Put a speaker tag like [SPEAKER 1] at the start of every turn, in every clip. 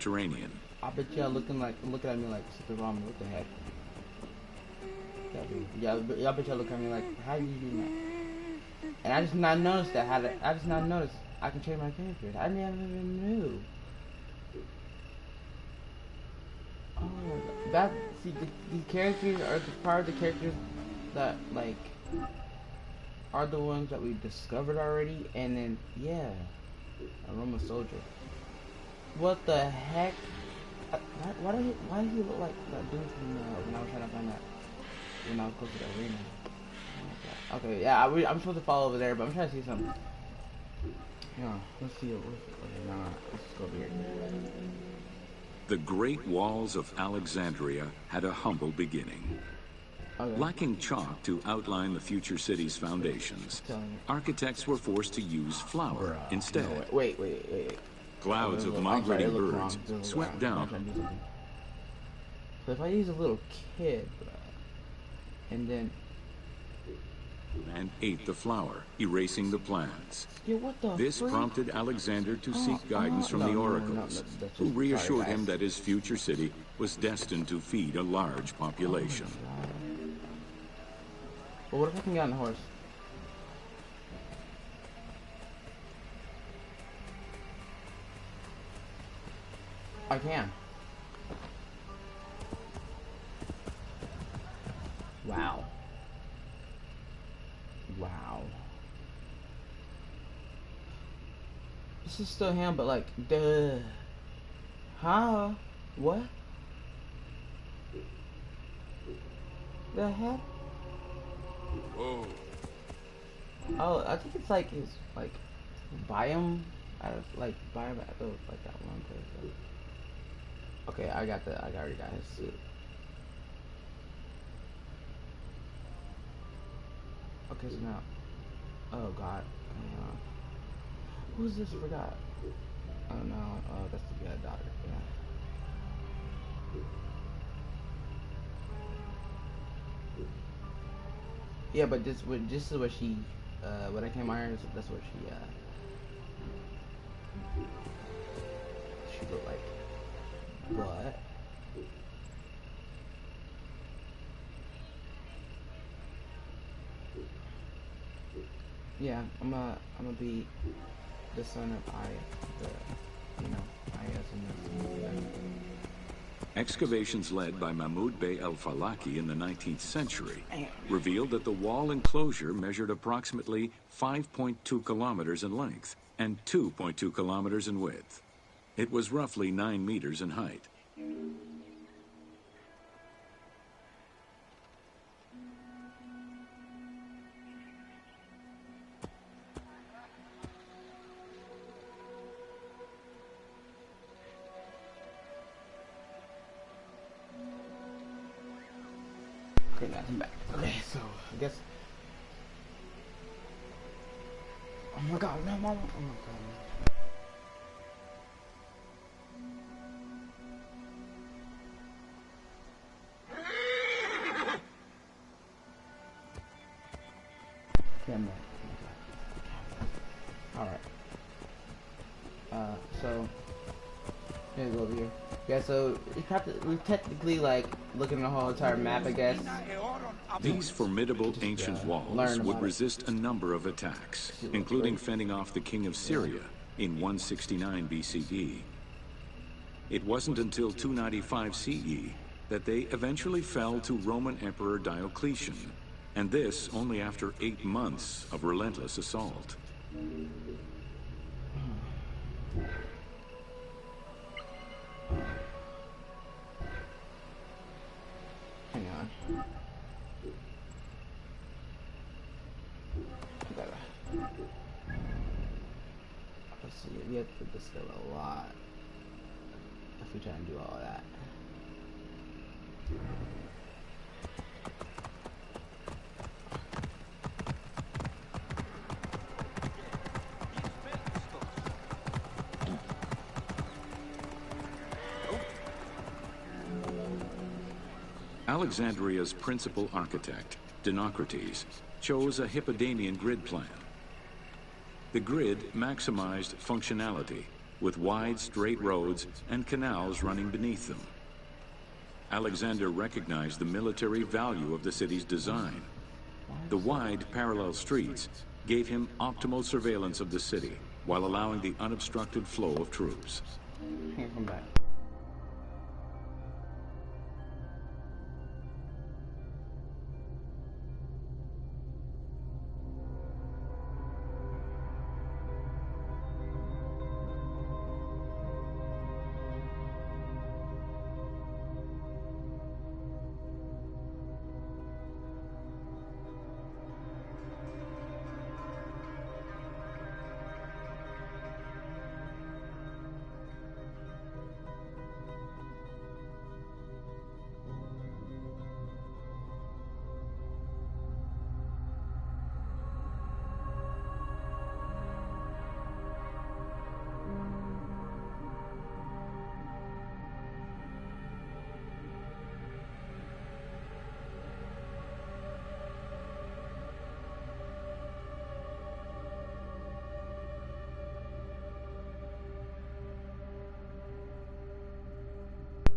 [SPEAKER 1] Mediterranean.
[SPEAKER 2] I bet y'all looking at me like Super Ramen. What the heck? Yeah, I bet y'all looking at me like, how do you do that? And I just not noticed that. I just not noticed I can change my characters. I never even knew. Oh my god. These characters are the part of the characters that like are the ones that we discovered already, and then yeah, a Roma soldier. What the heck? Why did he look like that dude from when I was trying to find that when I was close to the arena? Oh okay, yeah, I'm supposed to follow over there, but I'm trying to see something. Yeah, let's see. Okay, let's go over here.
[SPEAKER 1] The Great Walls of Alexandria had a humble beginning.
[SPEAKER 2] Okay.
[SPEAKER 1] Lacking chalk to outline the future city's foundations, architects were forced to use flour instead.
[SPEAKER 2] No, wait.
[SPEAKER 1] Clouds of migrating birds swept down.
[SPEAKER 2] So if I use a little kid, and then
[SPEAKER 1] And ate the flour, erasing the plans.
[SPEAKER 2] yeah, what the
[SPEAKER 1] This
[SPEAKER 2] freak?
[SPEAKER 1] prompted Alexander to seek guidance from the oracles, who reassured him that his future city was destined to feed a large population.
[SPEAKER 2] Well, what if I can get on the horse? I can. Wow. Wow. This is still him, but like, duh. Huh? What? The heck?
[SPEAKER 1] Whoa.
[SPEAKER 2] Oh, I think it's like his, like, biome. Like that one place. Okay, I already got his suit. Okay, so now, oh god, who's this? Forgot. Oh no, oh that's the daughter. Yeah, but this is what she, when I came iron, that's what she looked like. But yeah, I'm gonna be the son of
[SPEAKER 1] Excavations led by Mahmud Bey el-Falaki in the 19th century revealed that the wall enclosure measured approximately 5.2 kilometers in length and 2.2 kilometers in width. It was roughly 9 meters in height.
[SPEAKER 2] Okay, now I'm back. Okay, so I guess. Oh my god, no, mama. Oh my god. Okay, I'm back. Alright. So. Here we go over here. Yeah, so we technically like looking at the whole entire map, I guess.
[SPEAKER 1] These formidable ancient walls would resist a number of attacks, including fending off the king of Syria in 169 BCE. It wasn't until 295 CE that they eventually fell to Roman Emperor Diocletian, and this only after 8 months of relentless assault.
[SPEAKER 2] Hang on. Let's see, we have to discover a lot if we try and do all that.
[SPEAKER 1] Alexandria's principal architect, Dinocrates, chose a Hippodamian grid plan. The grid maximized functionality, with wide, straight roads and canals running beneath them. Alexander recognized the military value of the city's design. The wide, parallel streets gave him optimal surveillance of the city, while allowing the unobstructed flow of troops.
[SPEAKER 2] Can't come back.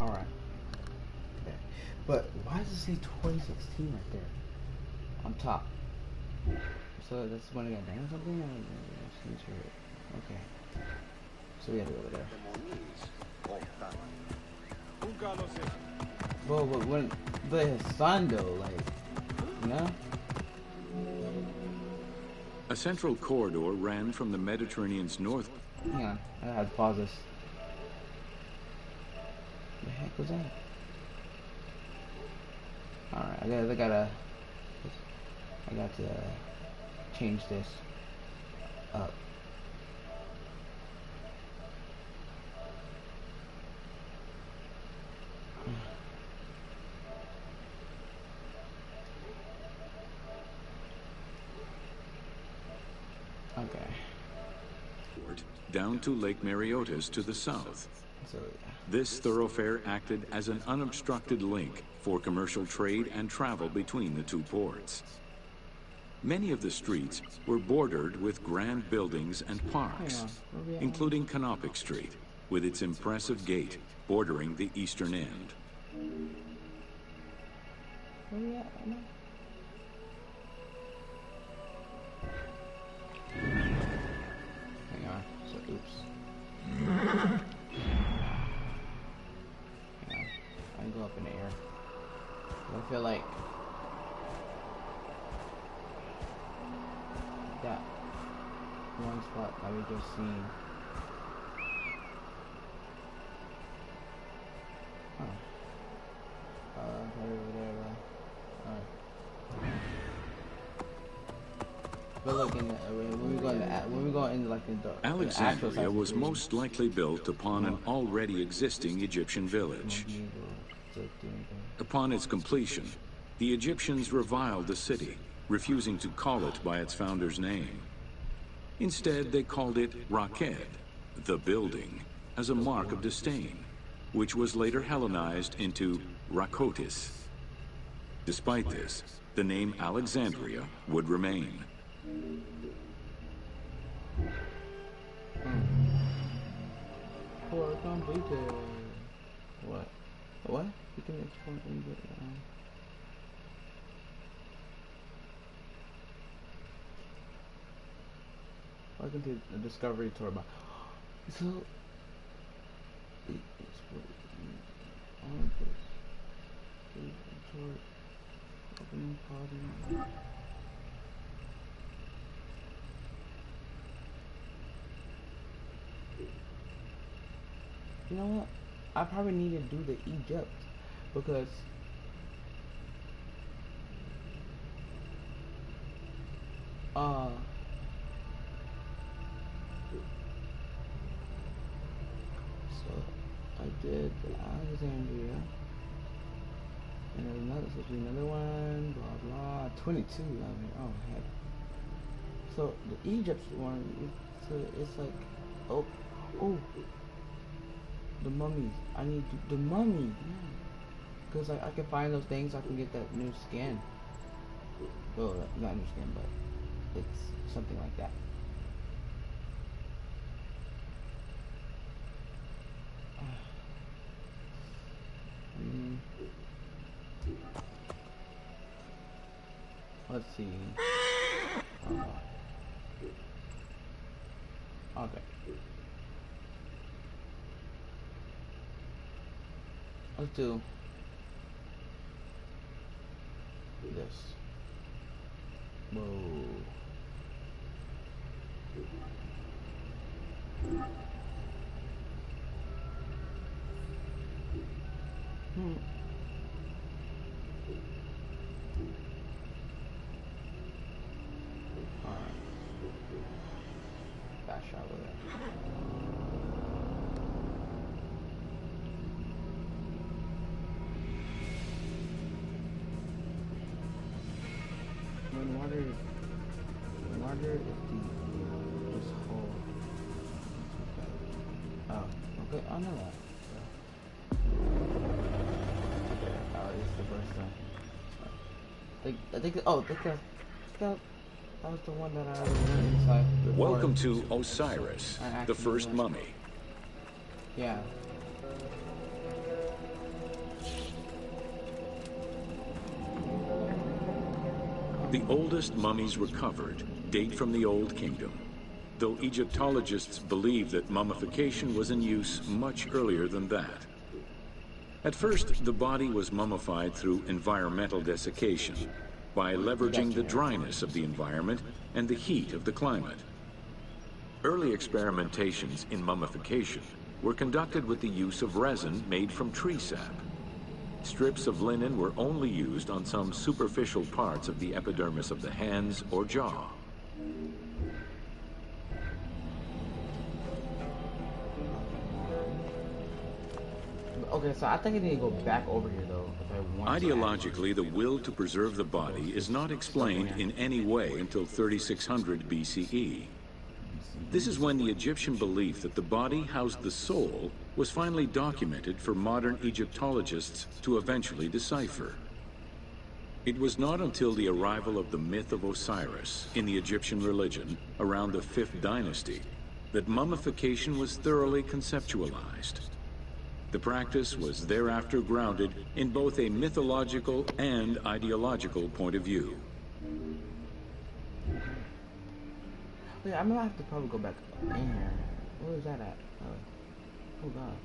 [SPEAKER 2] Alright. Okay. But why does it say 2016 right there? On top. So that's when it got down or something? Okay. So we gotta go over there. Well, but when his son though, like, you know?
[SPEAKER 1] A central corridor ran from the Mediterranean's north.
[SPEAKER 2] Hang on, I have to pause this. The heck was that? Alright, I got to change this up. Okay.
[SPEAKER 1] Down to Lake Mariotis to the south.
[SPEAKER 2] So,
[SPEAKER 1] This thoroughfare acted as an unobstructed link for commercial trade and travel between the two ports. Many of the streets were bordered with grand buildings and parks, including Canopic Street, with its impressive gate bordering the eastern end.
[SPEAKER 2] where we at right now? Hang on. So, oops. I can go up in the air. I feel like that one spot that we just seen. Huh. Right over there, alright. But look, when we go into like the
[SPEAKER 1] Alexandria was most likely built upon an already existing Egyptian village. Upon its completion, the Egyptians reviled the city, refusing to call it by its founder's name. Instead, they called it Raked, the building, as a mark of disdain, which was later Hellenized into Rakotis. Despite this, the name Alexandria would remain.
[SPEAKER 2] What? What? You can explain when you get welcome to the Discovery Tour. So, you know what? I probably need to do the Egypt because so I did the Alexandria and there's another, supposed to be another one, blah blah, 22. I mean, oh heck. So the Egypt one, it's like, oh, the mummies. I need the mummy, yeah. Because I can find those things, I can get that new skin. Well, not new skin, but it's something like that. Let's see. Okay. Let's do this. Whoa. Alright. Fast travel there. Wonder if this whole okay, I know that. Oh, this is the first time. I think that was the one that I was inside before.
[SPEAKER 1] Welcome to Osiris, the first mummy.
[SPEAKER 2] Yeah.
[SPEAKER 1] The oldest mummies recovered date from the Old Kingdom, though Egyptologists believe that mummification was in use much earlier than that. At first, the body was mummified through environmental desiccation, by leveraging the dryness of the environment and the heat of the climate. Early experimentations in mummification were conducted with the use of resin made from tree sap. Strips of linen were only used on some superficial parts of the epidermis of the hands or jaw.
[SPEAKER 2] Okay, so I think I need to go back over here though. If I want
[SPEAKER 1] Ideologically, the will to preserve the body is not explained in any way until 3600 BCE. This is when the Egyptian belief that the body housed the soul was finally documented for modern Egyptologists to eventually decipher. It was not until the arrival of the myth of Osiris in the Egyptian religion around the 5th dynasty that mummification was thoroughly conceptualized. The practice was thereafter grounded in both a mythological and ideological point of view.
[SPEAKER 2] Yeah, I'm gonna have to probably go back in here. Where is that at? Oh god.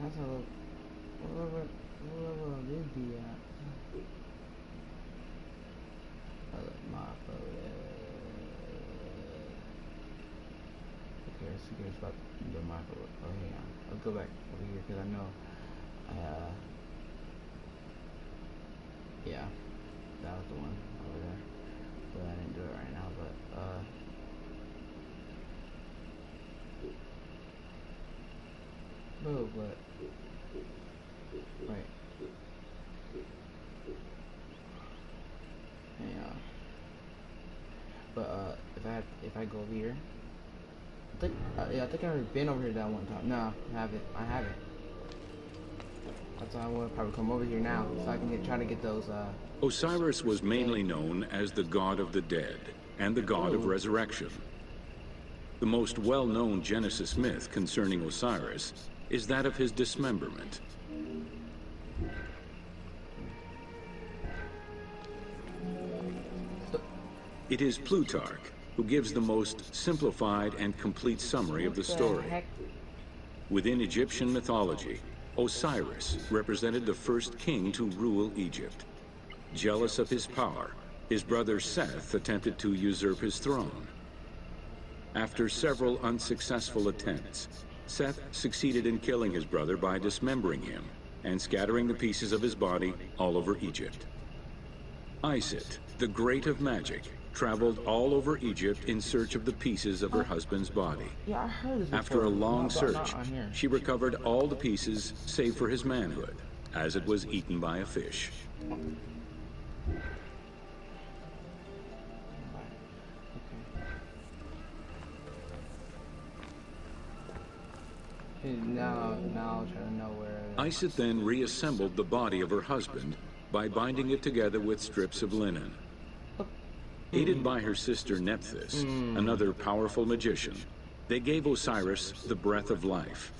[SPEAKER 2] That's a little... Wherever this be at. Okay, let's see what's about the map. Oh, hang on. Let's go back over here because I know. Yeah, that was the one over there. But I didn't do it right now. But oh, but wait. Hang on. But if I go over here. I think I've already been over here that one time. No, I haven't. That's why I want to probably come over here now, so I can try to get those.
[SPEAKER 1] Osiris was mainly known as the god of the dead and the god of resurrection. The most well-known Genesis myth concerning Osiris is that of his dismemberment. It is Plutarch who gives the most simplified and complete summary of the story. Within Egyptian mythology, Osiris represented the first king to rule Egypt. Jealous of his power, his brother Seth attempted to usurp his throne. After several unsuccessful attempts, Seth succeeded in killing his brother by dismembering him and scattering the pieces of his body all over Egypt. Isis, the great of magic, traveled all over Egypt in search of the pieces of her husband's body.
[SPEAKER 2] Yeah, I heard this before.
[SPEAKER 1] After a long search, she recovered all the pieces save for his manhood, as it was eaten by a fish. Now I'll try to know where... Isis then reassembled the body of her husband by binding it together with strips of linen. Aided by her sister Nephthys, another powerful magician, they gave Osiris the breath of life.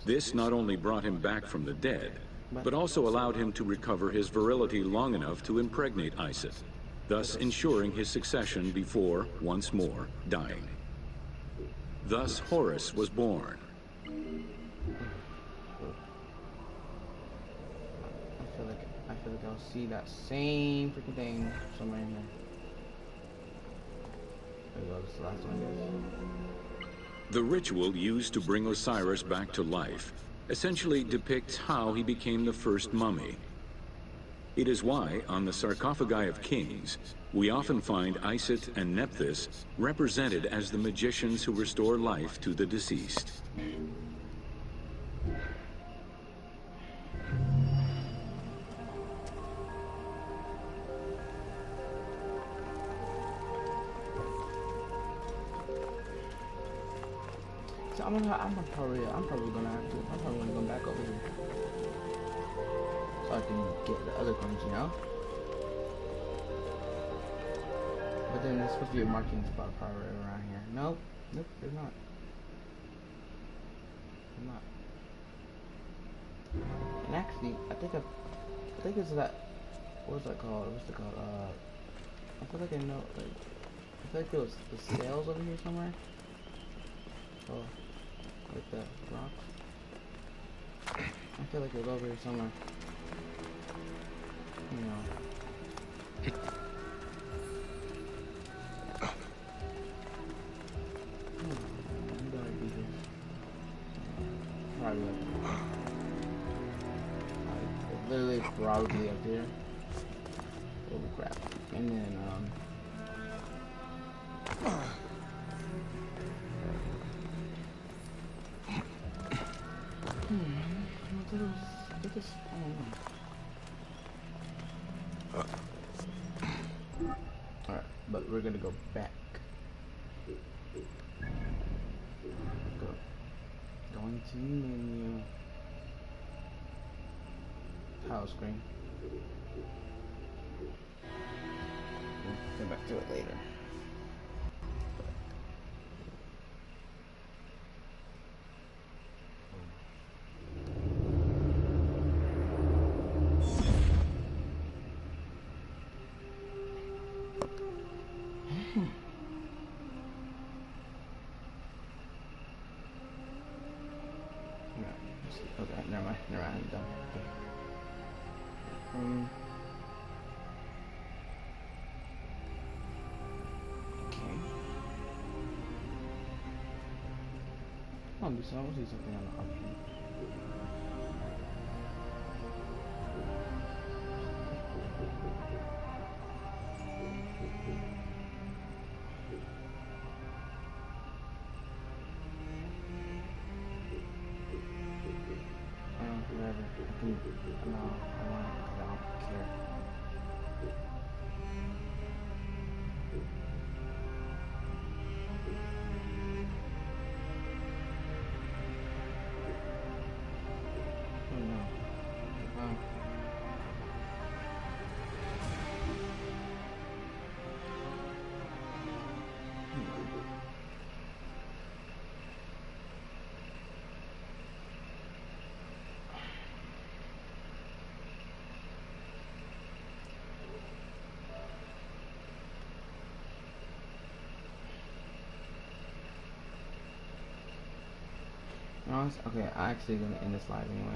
[SPEAKER 1] This not only brought him back from the dead, but also allowed him to recover his virility long enough to impregnate Isis, thus ensuring his succession before, once more, dying. Thus Horus was born.
[SPEAKER 2] I feel like I'll see that same freaking thing somewhere in here. There we go, this is the last one, I guess.
[SPEAKER 1] The ritual used to bring Osiris back to life essentially depicts how he became the first mummy. It is why, on the sarcophagi of kings, we often find Isis and Nephthys represented as the magicians who restore life to the deceased.
[SPEAKER 2] So I'm probably gonna have to. I'm probably gonna go back over here so I can get the other coins, you know. But then there's supposed to be a marking spot probably around here. Nope, there's not. There's not. And actually, I think it's that. What's that called? What's it called? I feel like I know. Like, I feel like there was the scales over here somewhere. Oh. Like the rocks. I feel like it was over here somewhere. You know. You gotta be here. Probably literally probably up there. Holy crap. And then Alright, but we're gonna go back. Going to menu. Power screen. We'll come back to it later. Okay, never mind, I'm done. Okay. I'll see something on the option. Whatever. No, I want it because I don't care. Oh no. Okay, I'm actually gonna end this live anyway.